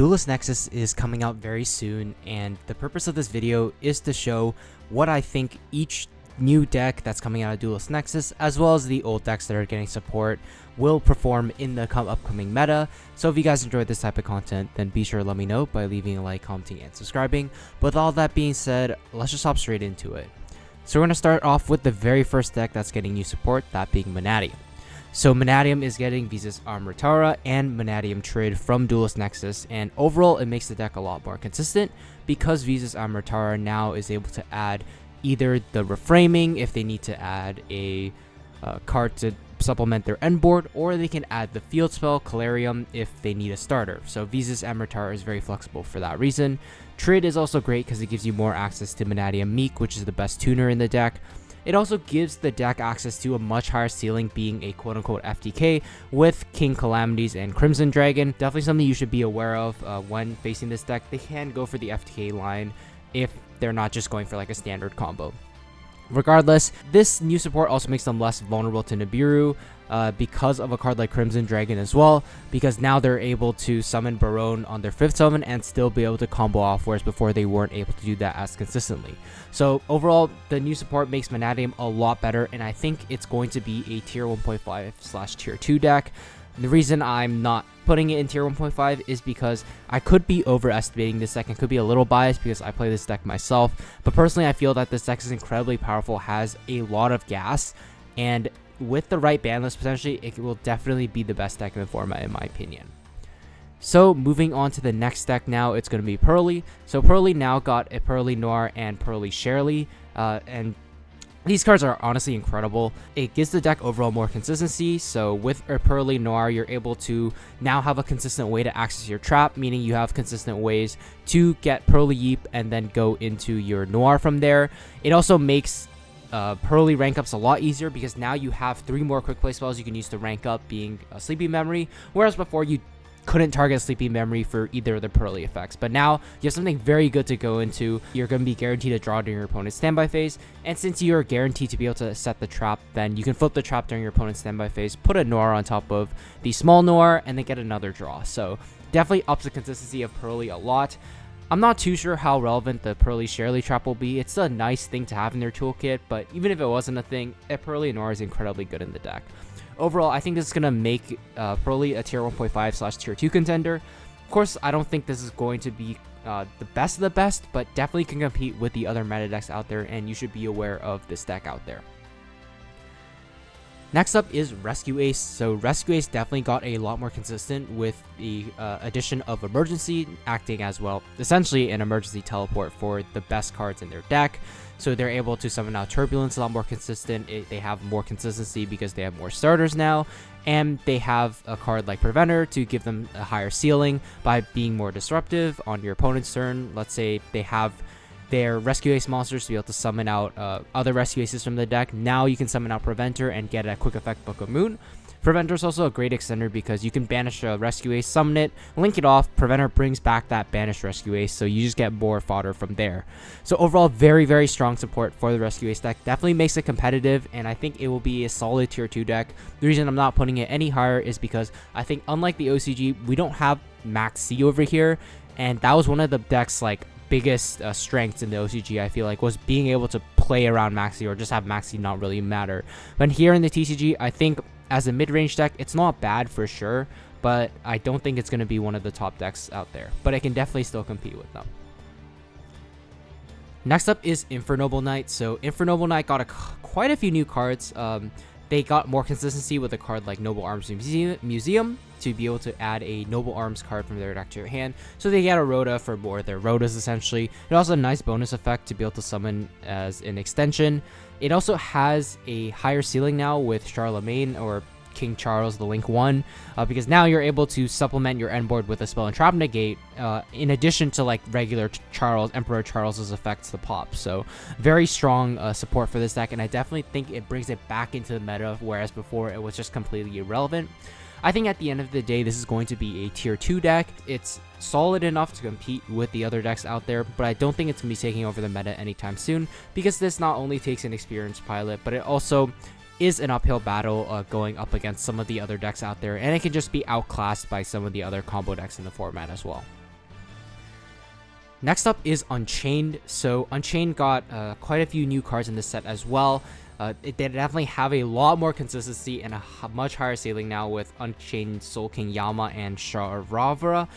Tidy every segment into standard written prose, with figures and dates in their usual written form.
Duelist Nexus is coming out very soon, and the purpose of this video is to show what I think each new deck that's coming out of Duelist Nexus, as well as the old decks that are getting support, will perform in the upcoming meta. So if you guys enjoyed this type of content, then be sure to let me know by leaving a like, commenting, and subscribing. But with all that being said, let's just hop straight into it. So we're going to start off with the very first deck that's getting new support, that being Magnetium. So Magnetium is getting Visas Armatara and Magnetium Trade from Duelist Nexus, and overall it makes the deck a lot more consistent because Visas Armatara now is able to add either the reframing if they need to add a card to supplement their end board, or they can add the field spell Calarium if they need a starter. So Visas Armatara is very flexible for that reason. Trade is also great because it gives you more access to Magnetium Meek, which is the best tuner in the deck. It also gives the deck access to a much higher ceiling, being a quote-unquote FTK with King Calamities and Crimson Dragon. Definitely something you should be aware of when facing this deck. They can go for the FTK line if they're not just going for like a standard combo. Regardless, this new support also makes them less vulnerable to Nibiru because of a card like Crimson Dragon as well, because now they're able to summon Barone on their 5th summon and still be able to combo off, whereas before they weren't able to do that as consistently. So overall, the new support makes Magnetium a lot better, and I think it's going to be a tier 1.5 / tier 2 deck. The reason I'm not putting it in tier 1.5 is because I could be overestimating this deck and could be a little biased because I play this deck myself. But personally, I feel that this deck is incredibly powerful, has a lot of gas, and with the right ban list, potentially, it will definitely be the best deck in the format, in my opinion. So moving on to the next deck now, it's going to be Pearly. So Pearly now got a Pearly Noir and Pearly Shirley, and these cards are honestly incredible. It gives the deck overall more consistency. So with a Pearly Noir, you're able to now have a consistent way to access your trap, meaning you have consistent ways to get Pearly Yeep and then go into your Noir from there. It also makes Pearly rank ups a lot easier because now you have 3 more quick play spells you can use to rank up, being a Sleepy Memory, whereas before you couldn't target Sleepy Memory for either of the Pearly effects. But now you have something very good to go into. You're going to be guaranteed to draw during your opponent's standby phase, and since you're guaranteed to be able to set the trap, then you can flip the trap during your opponent's standby phase, put a Noir on top of the small Noir, and then get another draw. So definitely ups the consistency of Pearly a lot. I'm not too sure how relevant the Pearly Shirley trap will be. It's a nice thing to have in their toolkit, but even if it wasn't a thing, a Pearly Noir is incredibly good in the deck. Overall, I think this is going to make Pearly a tier 1.5 / tier 2 contender. Of course, I don't think this is going to be the best of the best, but definitely can compete with the other meta decks out there, and you should be aware of this deck out there. Next up is Rescue Ace. So Rescue Ace definitely got a lot more consistent with the addition of Emergency, acting as well, essentially an emergency teleport for the best cards in their deck. So they're able to summon out Turbulence a lot more consistent. They have more consistency because they have more starters now, and they have a card like Preventer to give them a higher ceiling by being more disruptive on your opponent's turn. Let's say they have their Rescue Ace monsters to be able to summon out other Rescue Aces from the deck. Now you can summon out Preventer and get a quick effect Book of Moon. Preventer is also a great extender because you can banish a Rescue Ace, summon it, link it off, Preventer brings back that banished Rescue Ace, so you just get more fodder from there. So overall, very, very strong support for the Rescue Ace deck. Definitely makes it competitive, and I think it will be a solid tier 2 deck. The reason I'm not putting it any higher is because I think, unlike the OCG, we don't have Max C over here, and that was one of the deck's biggest strengths in the OCG, I feel like, was being able to play around Maxi or just have Maxi not really matter. But here in the TCG, I think as a mid-range deck, it's not bad for sure, but I don't think it's going to be one of the top decks out there. But it can definitely still compete with them. Next up is Inferno Knight. So Inferno Knight got quite a few new cards. They got more consistency with a card like Noble Arms Museum to be able to add a Noble Arms card from their deck to your hand. So they get a Rhoda for more of their Rhodas, essentially. It also has a nice bonus effect to be able to summon as an extension. It also has a higher ceiling now with Charlemagne or King Charles, the Link 1, because now you're able to supplement your end board with a spell and trap negate, in addition to regular Emperor Charles's effects to pop. So very strong support for this deck, and I definitely think it brings it back into the meta, whereas before it was just completely irrelevant. I think at the end of the day, this is going to be a tier 2 deck. It's solid enough to compete with the other decks out there, but I don't think it's going to be taking over the meta anytime soon, because this not only takes an experienced pilot, but it also is an uphill battle going up against some of the other decks out there, and it can just be outclassed by some of the other combo decks in the format as well. Next up is Unchained. So Unchained got quite a few new cards in this set as well. They definitely have a lot more consistency and a much higher ceiling now with Unchained Soul King Yama and Sharavra.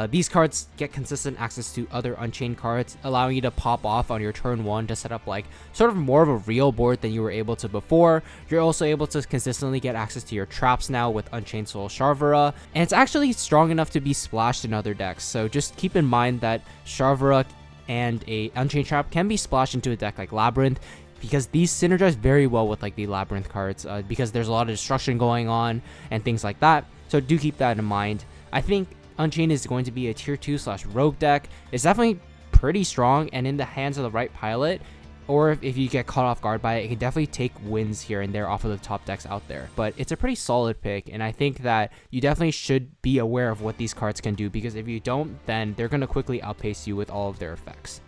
These cards get consistent access to other Unchained cards, allowing you to pop off on your turn 1 to set up like sort of more of a real board than you were able to before. You're also able to consistently get access to your traps now with Unchained Soul Sharavra, and it's actually strong enough to be splashed in other decks. So just keep in mind that Sharavra and a Unchained trap can be splashed into a deck like Labyrinth, because these synergize very well with like the Labyrinth cards, because there's a lot of destruction going on and things like that. So do keep that in mind. I think Unchained is going to be a tier 2/rogue deck. It's definitely pretty strong, and in the hands of the right pilot, or if you get caught off guard by it, it can definitely take wins here and there off of the top decks out there. But it's a pretty solid pick, and I think that you definitely should be aware of what these cards can do, because if you don't, then they're going to quickly outpace you with all of their effects.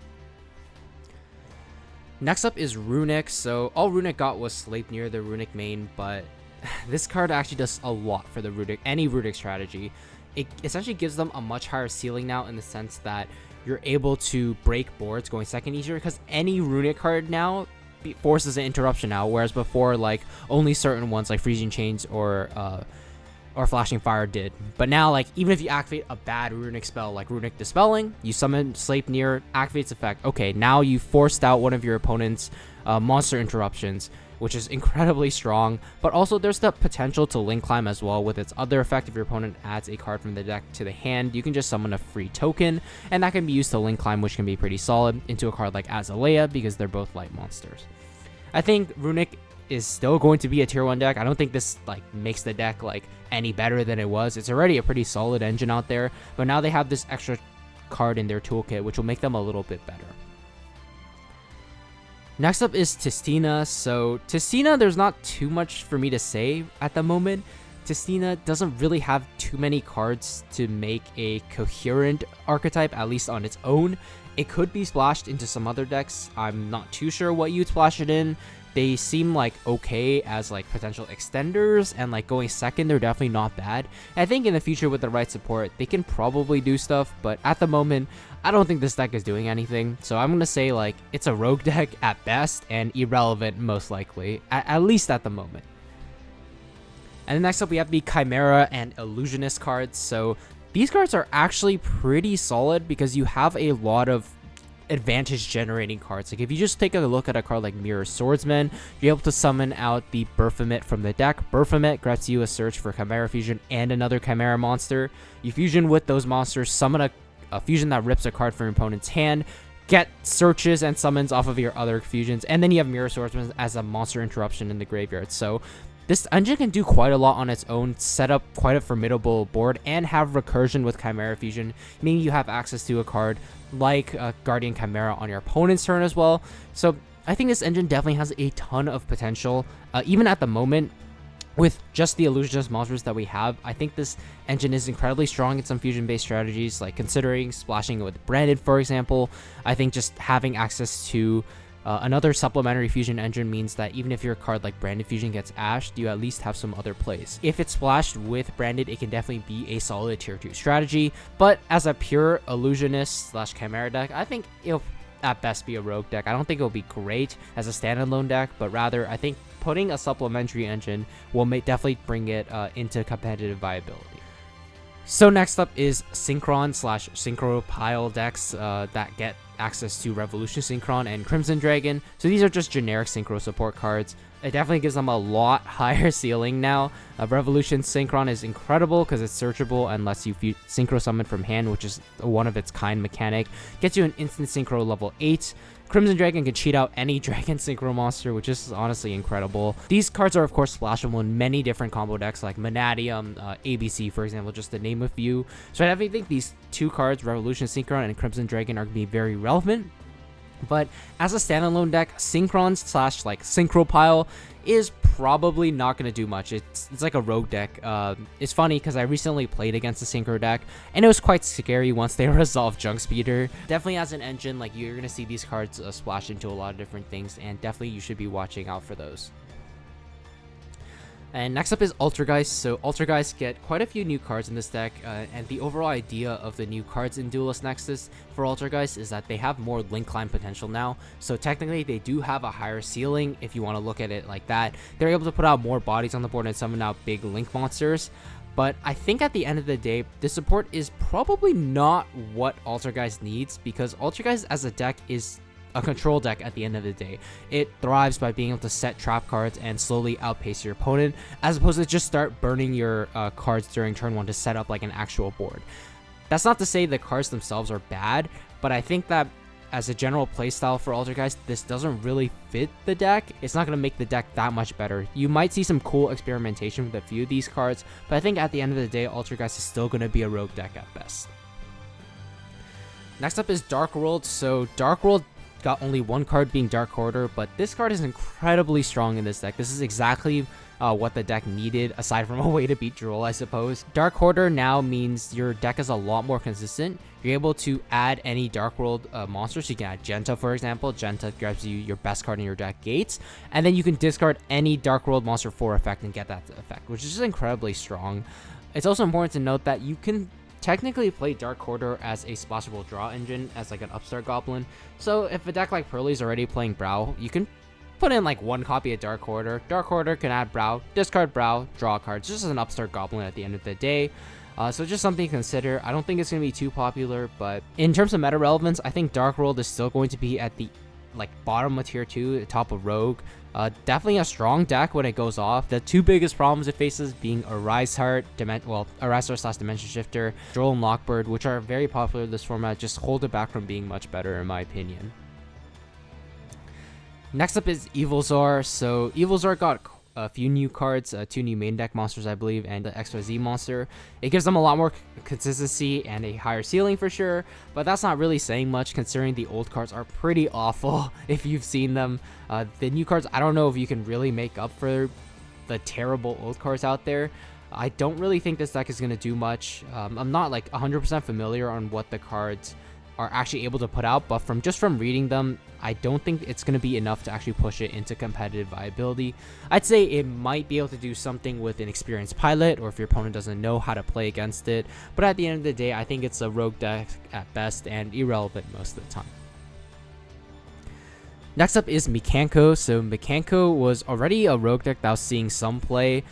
Next up is Runic. So all Runic got was Sleipnir, the Runic main, but this card actually does a lot for the any Runic strategy. It essentially gives them a much higher ceiling now, in the sense that you're able to break boards going second easier, because any Runic card now forces an interruption now, whereas before like only certain ones like Freezing Chains or Flashing Fire did. But now, like, even if you activate a bad Runic spell like Runic Dispelling, you summon Sleipnir, activates effect. Okay, now you forced out one of your opponent's monster interruptions, which is incredibly strong. But also there's the potential to link climb as well with its other effect. If your opponent adds a card from the deck to the hand, you can just summon a free token, and that can be used to link climb, which can be pretty solid, into a card like Azalea, because they're both light monsters. I think Runic is still going to be a tier 1 deck. I don't think this like makes the deck like any better than it was. It's already a pretty solid engine out there, but now they have this extra card in their toolkit, which will make them a little bit better. Next up is Tastina. So Tastina, there's not too much for me to say at the moment. Tastina doesn't really have too many cards to make a coherent archetype, at least on its own. It could be splashed into some other decks. I'm not too sure what you'd splash it in. They seem like okay as like potential extenders, and like going second, they're definitely not bad. I think in the future with the right support, they can probably do stuff, but at the moment, I don't think this deck is doing anything. So I'm gonna say like it's a rogue deck at best and irrelevant most likely, at least at the moment. And then next up we have the Chimera and Illusionist cards. So these cards are actually pretty solid because you have a lot of advantage generating cards. Like if you just take a look at a card like Mirror Swordsman, you're able to summon out the Baphomet from the deck. Baphomet grants you a search for Chimera Fusion and another Chimera monster. You fusion with those monsters, summon a fusion that rips a card from your opponent's hand, get searches and summons off of your other fusions, and then you have Mirror Swordsman as a monster interruption in the graveyard. So this engine can do quite a lot on its own, set up quite a formidable board, and have recursion with Chimera Fusion, meaning you have access to a card like Guardian Chimera on your opponent's turn as well. So I think this engine definitely has a ton of potential. Even at the moment, with just the Illusionist monsters that we have, I think this engine is incredibly strong in some fusion-based strategies, like considering splashing it with Branded, for example. I think just having access to another supplementary fusion engine means that even if your card like Branded Fusion gets ashed, you at least have some other plays. If it's splashed with Branded, it can definitely be a solid tier 2 strategy, but as a pure Illusionist / Chimera deck, I think it'll at best be a rogue deck. I don't think it'll be great as a standalone deck, but rather I think putting a supplementary engine will definitely bring it into competitive viability. So next up is Synchron / Synchro Pile decks that get access to Revolution Synchron and Crimson Dragon. So these are just generic Synchro support cards. It definitely gives them a lot higher ceiling now. Revolution Synchron is incredible because it's searchable and lets you Synchro summon from hand, which is a one of its kind mechanic. Gets you an instant Synchro level 8. Crimson Dragon can cheat out any Dragon Synchro monster, which is honestly incredible. These cards are of course splashable in many different combo decks like Magnetium, ABC for example, just to name a few. So I definitely think these two cards, Revolution Synchron and Crimson Dragon, are going to be very relevant. But as a standalone deck, Synchron / Synchro Pile is probably not going to do much. It's like a rogue deck. It's funny because I recently played against the Synchro deck, and it was quite scary once they resolved Junk Speeder. Definitely as an engine, like you're going to see these cards splash into a lot of different things, and definitely you should be watching out for those. And next up is Altergeist. So Altergeist get quite a few new cards in this deck, and the overall idea of the new cards in Duelist Nexus for Altergeist is that they have more link climb potential now. So technically they do have a higher ceiling if you want to look at it like that. They're able to put out more bodies on the board and summon out big link monsters. But I think at the end of the day, the support is probably not what Altergeist needs, because Altergeist as a deck is a control deck at the end of the day. It thrives by being able to set trap cards and slowly outpace your opponent, as opposed to just start burning your cards during turn 1 to set up like an actual board. That's not to say the cards themselves are bad, but I think that as a general playstyle for Altergeist, this doesn't really fit the deck. It's not going to make the deck that much better. You might see some cool experimentation with a few of these cards, but I think at the end of the day, Altergeist is still going to be a rogue deck at best. Next up is Dark World. So Dark World got only one card, being Dark Hoarder, but this card is incredibly strong in this deck. This is exactly what the deck needed, aside from a way to beat Droll, I suppose. Dark Hoarder now means your deck is a lot more consistent. You're able to add any Dark World monsters. You can add Genta, for example. Genta grabs you your best card in your deck, Gates, and then you can discard any Dark World monster for effect and get that effect, which is just incredibly strong. It's also important to note that you can technically play Dark Hoarder as a splashable draw engine, as like an upstart goblin. So if a deck like Pearly is already playing Brow, you can put in like one copy of Dark Hoarder. Dark Hoarder can add Brow, discard Brow, draw cards, just as an upstart goblin at the end of the day. So just something to consider. I don't think it's going to be too popular, but in terms of meta relevance, I think Dark World is still going to be at the bottom of tier 2, the top of Rogue. Definitely a strong deck when it goes off. The two biggest problems it faces being Arise Heart, Arise Heart / Dimension Shifter, Droll and Lockbird, which are very popular in this format, just hold it back from being much better in my opinion. Next up is Evil Czar. So Evil Czar got a few new cards, 2 new main deck monsters, I believe, and the XYZ monster. It gives them a lot more consistency and a higher ceiling for sure, but that's not really saying much considering the old cards are pretty awful if you've seen them. The new cards, I don't know if you can really make up for the terrible old cards out there. I don't really think this deck is going to do much. I'm not 100% familiar on what the cards are actually able to put out, but from reading them, I don't think it's going to be enough to actually push it into competitive viability. I'd say it might be able to do something with an experienced pilot, or if your opponent doesn't know how to play against it, but at the end of the day, I think it's a rogue deck at best and irrelevant most of the time. Next up is Mekanko. So Mekanko was already a rogue deck that was seeing some play,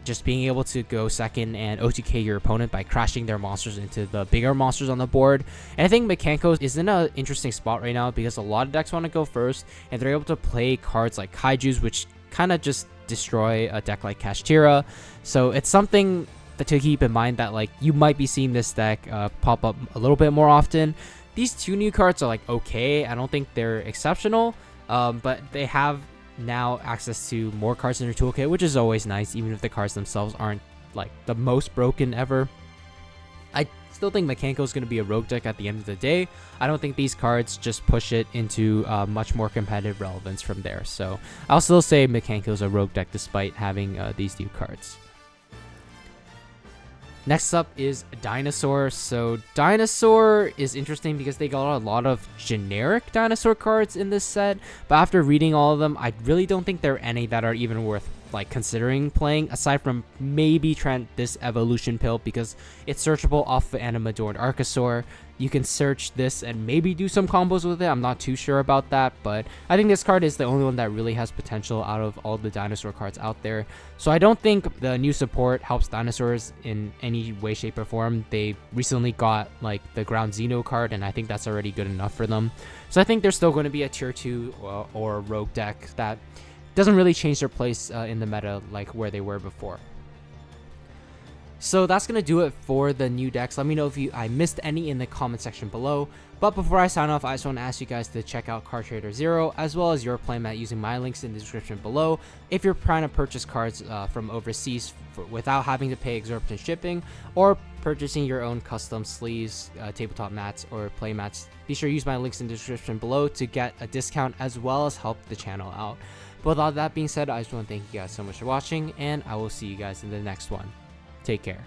just being able to go second and OTK your opponent by crashing their monsters into the bigger monsters on the board. And I think Mekanko is in an interesting spot right now because a lot of decks want to go first, and they're able to play cards like Kaijus, which kind of just destroy a deck like Kashtira. So it's something to keep in mind that you might be seeing this deck pop up a little bit more often. These 2 new cards are okay. I don't think they're exceptional, but they have now access to more cards in their toolkit, which is always nice, even if the cards themselves aren't the most broken ever. I still think Mekanko is going to be a rogue deck at the end of the day. I don't think these cards just push it into much more competitive relevance from there. So I'll still say Mekanko is a rogue deck despite having these new cards. Next up is Dinosaur. So Dinosaur is interesting because they got a lot of generic Dinosaur cards in this set, but after reading all of them, I really don't think there are any that are even worth considering playing, aside from maybe Trent this evolution pill, because it's searchable off of Animador and Archosaur. You can search this and maybe do some combos with it. I'm not too sure about that, but I think this card is the only one that really has potential out of all the Dinosaur cards out there. So I don't think the new support helps Dinosaurs in any way, shape, or form. They recently got the Ground Xeno card, and I think that's already good enough for them. So I think there's still going to be a tier 2 or rogue deck that doesn't really change their place in the meta where they were before. So that's going to do it for the new decks. Let me know if I missed any in the comment section below. But before I sign off, I just want to ask you guys to check out CardTrader Zero, as well as your playmat using my links in the description below. If you're trying to purchase cards from overseas without having to pay exorbitant shipping, or purchasing your own custom sleeves, tabletop mats, or playmats, be sure to use my links in the description below to get a discount as well as help the channel out. But with all that being said, I just want to thank you guys so much for watching, and I will see you guys in the next one. Take care.